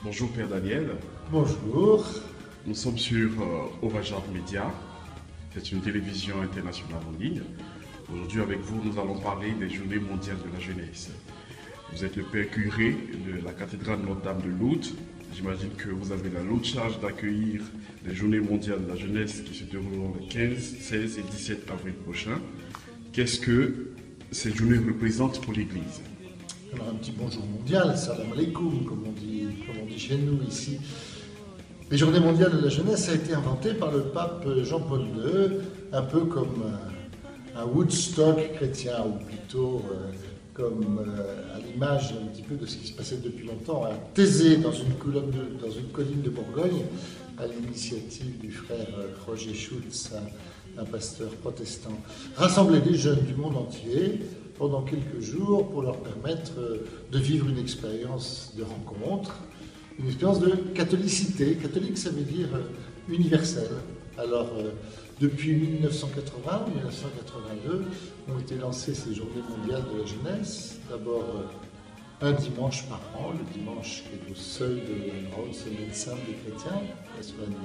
Bonjour Père Daniel, Bonjour. nous sommes sur Ovajab Media, c'est une télévision internationale en ligne. Aujourd'hui avec vous, nous allons parler des Journées mondiales de la jeunesse. Vous êtes le Père curé de la cathédrale Notre-Dame de Lourdes. J'imagine que vous avez la lourde charge d'accueillir les Journées mondiales de la jeunesse qui se dérouleront le 15, 16 et 17 avril prochain. Qu'est-ce que ces journées représentent pour l'Église? Alors un petit bonjour mondial, salam alaikum, comme on dit chez nous ici. Les Journées mondiales de la jeunesse a été inventé par le pape Jean-Paul II, un peu comme un Woodstock chrétien, ou plutôt comme à l'image un petit peu de ce qui se passait depuis longtemps, à Thésée, dans une colline de Bourgogne, à l'initiative du frère Roger Schultz, un pasteur protestant. Rassembler des jeunes du monde entier pendant quelques jours pour leur permettre de vivre une expérience de rencontre, une expérience de catholicité. Catholique, ça veut dire universel. Alors, depuis 1980, 1982, ont été lancées ces Journées mondiales de la jeunesse. D'abord, un dimanche par an, le dimanche qui est au seuil de la grande semaine sainte des chrétiens, la semaine,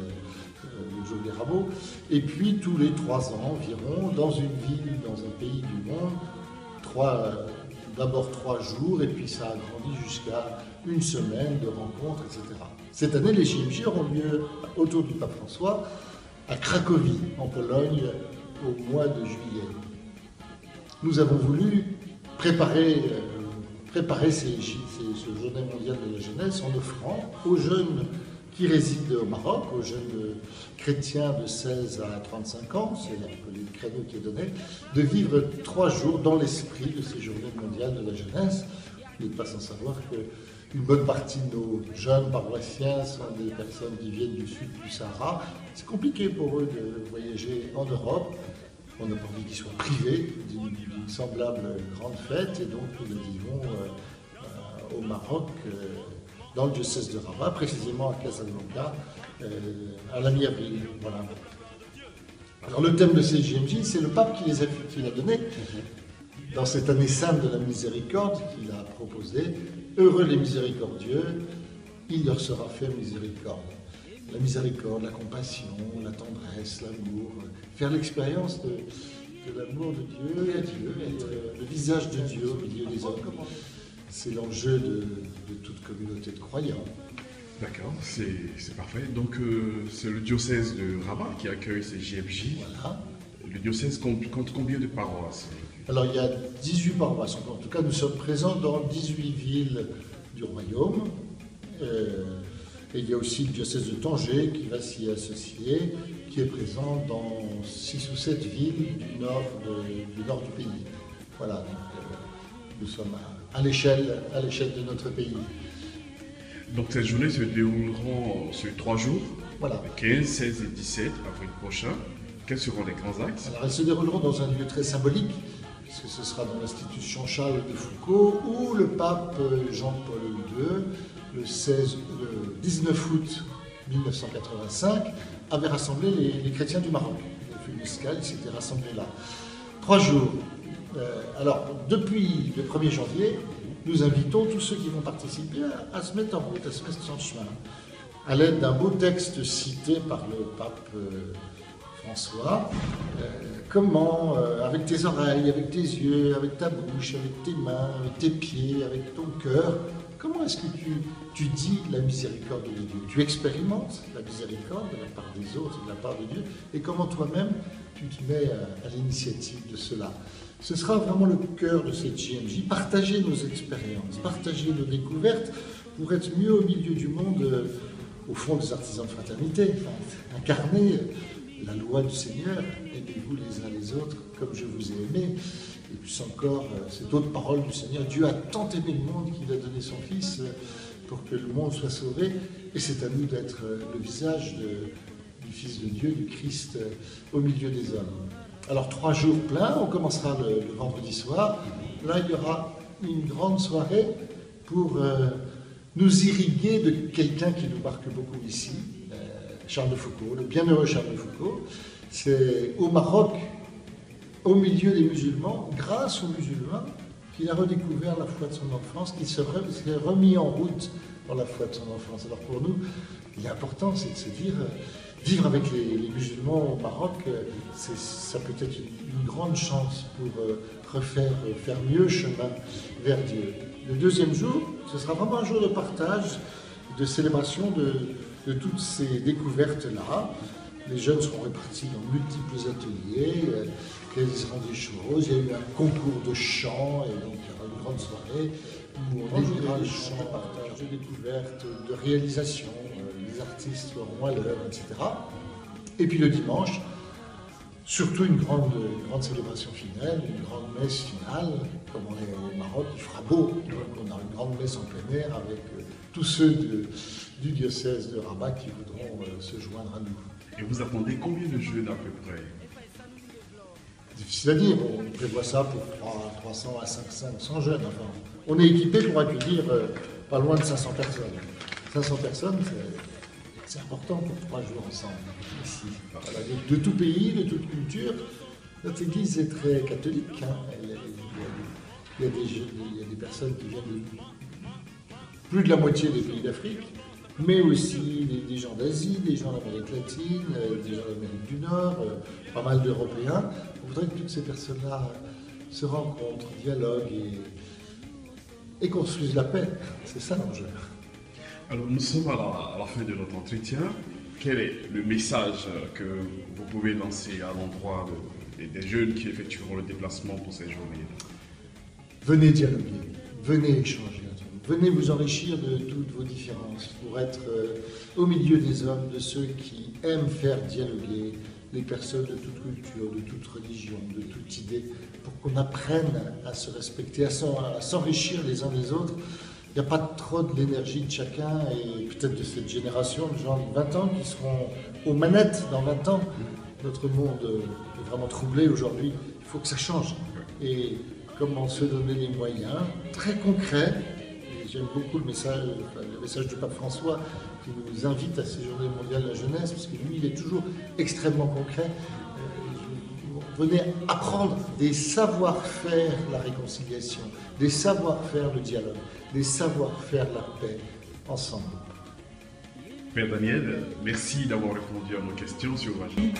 le jour des rameaux, et puis tous les 3 ans environ, dans une ville, dans un pays du monde, d'abord 3 jours, et puis ça a grandi jusqu'à une semaine de rencontres, etc. Cette année, les JMJ auront lieu autour du pape François, à Cracovie, en Pologne, au mois de juillet. Nous avons voulu préparer ces Journées mondiales de la jeunesse en offrant aux jeunes qui résident au Maroc, aux jeunes chrétiens de 16 à 35 ans, c'est un peu le créneau qui est donné, de vivre 3 jours dans l'esprit de ces Journées mondiales de la jeunesse. Vous n'êtes pas sans savoir qu'une bonne partie de nos jeunes paroissiens sont des personnes qui viennent du sud du Sahara. C'est compliqué pour eux de voyager en Europe. On n'a pas envie qu'ils soient privés d'une semblable grande fête, et donc nous le vivons au Maroc, dans le diocèse de Rabat, précisément à Casablanca, à la mi-avril. Voilà. Alors le thème de ces JMJ, c'est le pape qui l'a donné dans cette année sainte de la miséricorde qu'il a proposé. Heureux les miséricordieux, il leur sera fait miséricorde. La miséricorde, la compassion, la tendresse, l'amour, faire l'expérience de l'amour de Dieu, et le visage de Dieu au milieu des hommes. C'est l'enjeu de toute communauté de croyants. D'accord, c'est parfait. Donc c'est le diocèse de Rabat qui accueille ces JMJ. Voilà. Le diocèse compte combien de paroisses? Alors il y a 18 paroisses. En tout cas, nous sommes présents dans 18 villes du royaume. Et il y a aussi le diocèse de Tanger qui va s'y associer, qui est présent dans 6 ou 7 villes du nord du pays. Voilà, donc, nous sommes à l'échelle de notre pays. Donc ces journées se dérouleront sur 3 jours, Voilà. le 15, 16 et 17 avril prochain. Quels seront les grands axes? Alors elles se dérouleront dans un lieu très symbolique, puisque ce sera dans l'institution Charles de Foucault, où le pape Jean-Paul II, le 19 août 1985, avait rassemblé les chrétiens du Maroc. Il a fait une escale, ils s'étaient rassemblés là. 3 jours. Alors, depuis le 1er janvier, nous invitons tous ceux qui vont participer à se mettre en route, à se mettre en chemin, à l'aide d'un beau texte cité par le pape François. Comment, avec tes oreilles, avec tes yeux, avec ta bouche, avec tes mains, avec tes pieds, avec ton cœur, comment est-ce que tu dis la miséricorde de Dieu? Tu expérimentes la miséricorde de la part des autres, de la part de Dieu, et comment toi-même tu te mets à l'initiative de cela? Ce sera vraiment le cœur de cette JMJ, partager nos expériences, partager nos découvertes pour être mieux au milieu du monde, au fond des artisans de fraternité, incarner la loi du Seigneur, aimez-vous les uns les autres comme je vous ai aimé. Et puis encore, cette autre parole du Seigneur, Dieu a tant aimé le monde qu'il a donné son Fils pour que le monde soit sauvé. Et c'est à nous d'être le visage du Fils de Dieu, du Christ, au milieu des hommes. Alors 3 jours pleins, on commencera le vendredi soir. Là, il y aura une grande soirée pour nous irriguer de quelqu'un qui nous marque beaucoup ici, Charles de Foucault, le bienheureux Charles de Foucault. C'est au Maroc, au milieu des musulmans, grâce aux musulmans, qu'il a redécouvert la foi de son enfance, qu'il s'est remis en route dans la foi de son enfance. Alors pour nous, il est important, c'est de se dire, vivre avec les musulmans au Maroc, ça peut être une grande chance pour faire mieux chemin vers Dieu. Le deuxième jour, ce sera vraiment un jour de partage, de célébration de toutes ces découvertes-là. Les jeunes seront répartis dans multiples ateliers, réaliseront des choses. Il y a eu un concours de chant, et donc il y aura une grande soirée où on délivrera des chants de partage, de découvertes, de réalisation. Les artistes auront à l'heure, etc. Et puis le dimanche, surtout une grande célébration finale, une grande messe finale. Comme on est au Maroc, il fera beau. Donc on a une grande messe en plein air avec tous ceux du diocèse de Rabat qui voudront se joindre à nous. Et vous attendez combien de jeunes à peu près? Difficile à dire, on prévoit ça pour 300 à 500 jeunes. Enfin, on est équipé pour accueillir pas loin de 500 personnes. 500 personnes, c'est important pour 3 jours ensemble, ici. Voilà, de tout pays, de toute culture. Notre église est très catholique. Hein. Il y a des personnes qui viennent de plus de la moitié des pays d'Afrique, mais aussi des gens d'Asie, des gens d'Amérique latine, des gens d'Amérique du Nord, pas mal d'Européens. On voudrait que toutes ces personnes-là se rencontrent, dialoguent et construisent la paix. C'est ça l'enjeu. Alors nous sommes à la fin de notre entretien. Quel est le message que vous pouvez lancer à l'endroit des jeunes qui effectueront le déplacement pour ces journées? Venez dialoguer, venez échanger. Venez vous enrichir de toutes vos différences pour être au milieu des hommes, de ceux qui aiment faire dialoguer les personnes de toute culture, de toute religion, de toute idée, pour qu'on apprenne à se respecter, à s'enrichir les uns des autres. Il n'y a pas trop de l'énergie de chacun et peut-être de cette génération de gens de 20 ans qui seront aux manettes dans 20 ans. Notre monde est vraiment troublé aujourd'hui. Il faut que ça change. Et comment se donner les moyens très concrets. J'aime beaucoup le message du pape François qui nous invite à ces journées mondiales de la jeunesse, parce que lui, il est toujours extrêmement concret. Venez apprendre des savoir-faire la réconciliation, des savoir-faire le dialogue, des savoir-faire la paix ensemble. Père Daniel, merci d'avoir répondu à nos questions sur Vagin.